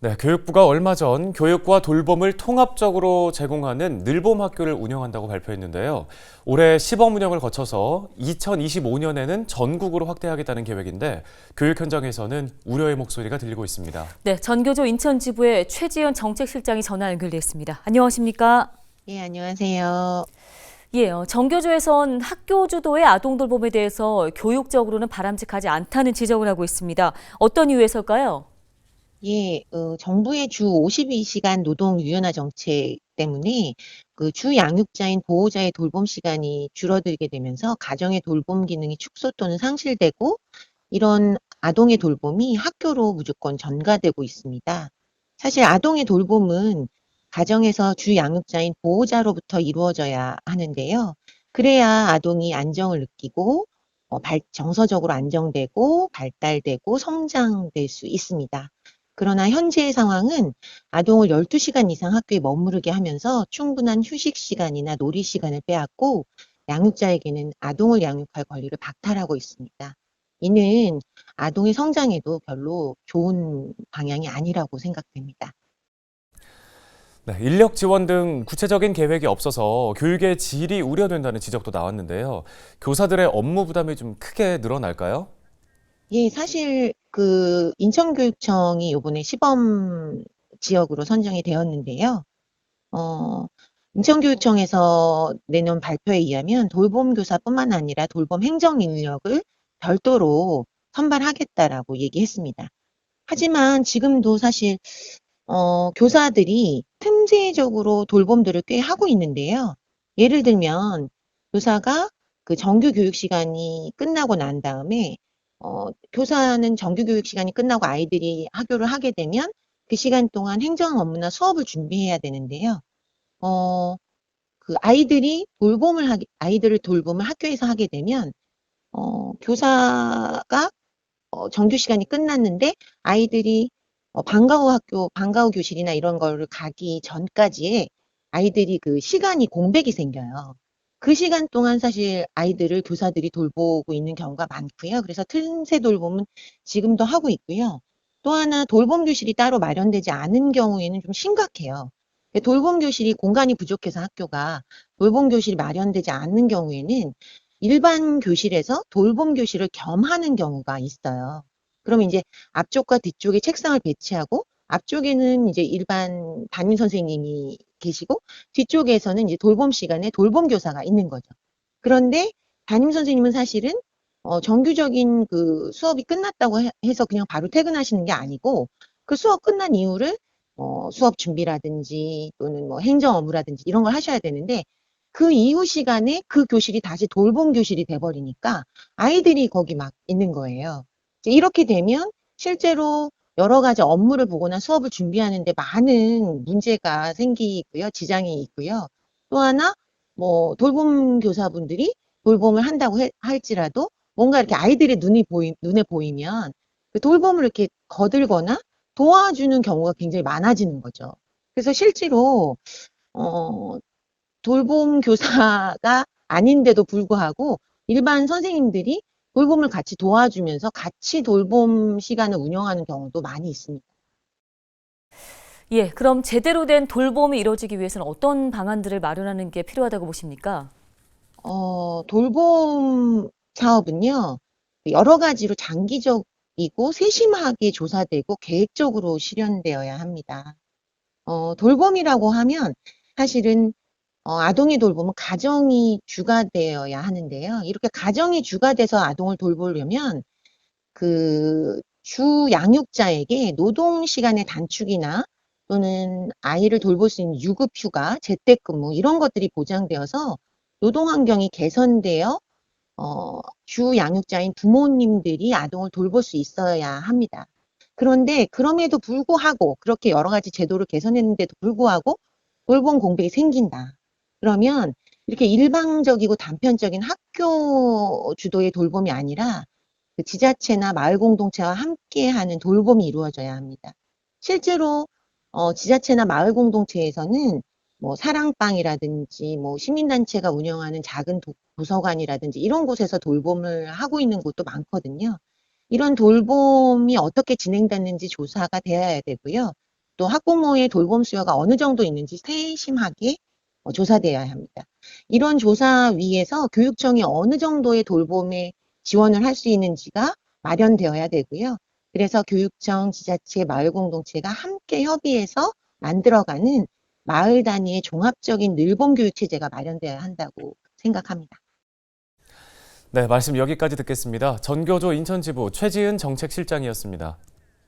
네, 교육부가 얼마 전 교육과 돌봄을 통합적으로 제공하는 늘봄 학교를 운영한다고 발표했는데요. 올해 시범 운영을 거쳐서 2025년에는 전국으로 확대하겠다는 계획인데 교육 현장에서는 우려의 목소리가 들리고 있습니다. 네, 전교조 인천지부의 최지연 정책실장이 전화 연결돼 있습니다. 안녕하십니까? 예, 안녕하세요. 예, 전교조에선 학교 주도의 아동 돌봄에 대해서 교육적으로는 바람직하지 않다는 지적을 하고 있습니다. 어떤 이유에서일까요? 예, 정부의 주 52시간 노동 유연화 정책 때문에 그 주 양육자인 보호자의 돌봄 시간이 줄어들게 되면서 가정의 돌봄 기능이 축소 또는 상실되고 이런 아동의 돌봄이 학교로 무조건 전가되고 있습니다. 사실 아동의 돌봄은 가정에서 주 양육자인 보호자로부터 이루어져야 하는데요. 그래야 아동이 안정을 느끼고 정서적으로 안정되고 발달되고 성장될 수 있습니다. 그러나 현재의 상황은 아동을 12시간 이상 학교에 머무르게 하면서 충분한 휴식 시간이나 놀이 시간을 빼앗고 양육자에게는 아동을 양육할 권리를 박탈하고 있습니다. 이는 아동의 성장에도 별로 좋은 방향이 아니라고 생각됩니다. 네, 인력 지원 등 구체적인 계획이 없어서 교육의 질이 우려된다는 지적도 나왔는데요. 교사들의 업무 부담이 좀 크게 늘어날까요? 예, 사실 그 인천교육청이 이번에 시범 지역으로 선정이 되었는데요. 어, 인천교육청에서 내놓은 발표에 의하면 돌봄교사뿐만 아니라 돌봄 행정 인력을 별도로 선발하겠다라고 얘기했습니다. 하지만 지금도 사실 교사들이 틈새적으로 돌봄들을 꽤 하고 있는데요. 예를 들면 교사가 그 정규 교육 시간이 끝나고 난 다음에 교사는 정규 교육 시간이 끝나고 아이들이 학교를 하게 되면 그 시간 동안 행정 업무나 수업을 준비해야 되는데요. 어, 그 아이들을 돌봄을 학교에서 하게 되면 교사가 정규 시간이 끝났는데 아이들이 방과 후 교실이나 이런 거를 가기 전까지에 아이들이 그 시간이 공백이 생겨요. 그 시간 동안 사실 아이들을 교사들이 돌보고 있는 경우가 많고요. 그래서 틈새 돌봄은 지금도 하고 있고요. 또 하나 돌봄 교실이 따로 마련되지 않은 경우에는 좀 심각해요. 돌봄 교실이 공간이 부족해서 학교가 돌봄 교실이 마련되지 않는 경우에는 일반 교실에서 돌봄 교실을 겸하는 경우가 있어요. 그러면 이제 앞쪽과 뒤쪽에 책상을 배치하고 앞쪽에는 이제 일반 담임 선생님이 계시고 뒤쪽에서는 이제 돌봄 시간에 돌봄 교사가 있는 거죠. 그런데 담임 선생님은 사실은 정규적인 그 수업이 끝났다고 해서 그냥 바로 퇴근하시는 게 아니고 그 수업 끝난 이후를 수업 준비라든지 또는 뭐 행정 업무라든지 이런 걸 하셔야 되는데 그 이후 시간에 그 교실이 다시 돌봄 교실이 돼버리니까 아이들이 거기 막 있는 거예요. 이렇게 되면 실제로 여러 가지 업무를 보거나 수업을 준비하는데 많은 문제가 생기고요. 지장이 있고요. 또 하나, 뭐, 돌봄 교사분들이 돌봄을 한다고 할지라도 뭔가 이렇게 아이들의 눈에 보이면 그 돌봄을 이렇게 거들거나 도와주는 경우가 굉장히 많아지는 거죠. 그래서 실제로, 어, 돌봄 교사가 아닌데도 불구하고 일반 선생님들이 돌봄을 같이 도와주면서 같이 돌봄 시간을 운영하는 경우도 많이 있습니다. 예, 그럼 제대로 된 돌봄이 이루어지기 위해서는 어떤 방안들을 마련하는 게 필요하다고 보십니까? 돌봄 사업은요, 여러 가지로 장기적이고 세심하게 조사되고 계획적으로 실현되어야 합니다. 돌봄이라고 하면 사실은 아동의 돌봄은 가정이 주가 되어야 하는데요. 이렇게 가정이 주가 돼서 아동을 돌보려면 그 주 양육자에게 노동 시간의 단축이나 또는 아이를 돌볼 수 있는 유급 휴가, 재택근무 이런 것들이 보장되어서 노동 환경이 개선되어 주 양육자인 부모님들이 아동을 돌볼 수 있어야 합니다. 그런데 그럼에도 불구하고 그렇게 여러 가지 제도를 개선했는데도 불구하고 돌봄 공백이 생긴다. 그러면 이렇게 일방적이고 단편적인 학교 주도의 돌봄이 아니라 그 지자체나 마을 공동체와 함께하는 돌봄이 이루어져야 합니다. 실제로 지자체나 마을 공동체에서는 뭐 사랑방이라든지 뭐 시민단체가 운영하는 작은 도서관이라든지 이런 곳에서 돌봄을 하고 있는 곳도 많거든요. 이런 돌봄이 어떻게 진행됐는지 조사가 되어야 되고요. 또 학부모의 돌봄 수요가 어느 정도 있는지 세심하게 조사되어야 합니다. 이런 조사위에서 교육청이 어느 정도의 돌봄에 지원을 할 수 있는지가 마련되어야 되고요. 그래서 교육청, 지자체, 마을 공동체가 함께 협의해서 만들어가는 마을 단위의 종합적인 늘봄 교육 체제가 마련되어야 한다고 생각합니다. 네, 말씀 여기까지 듣겠습니다. 전교조 인천지부 최지은 정책실장이었습니다.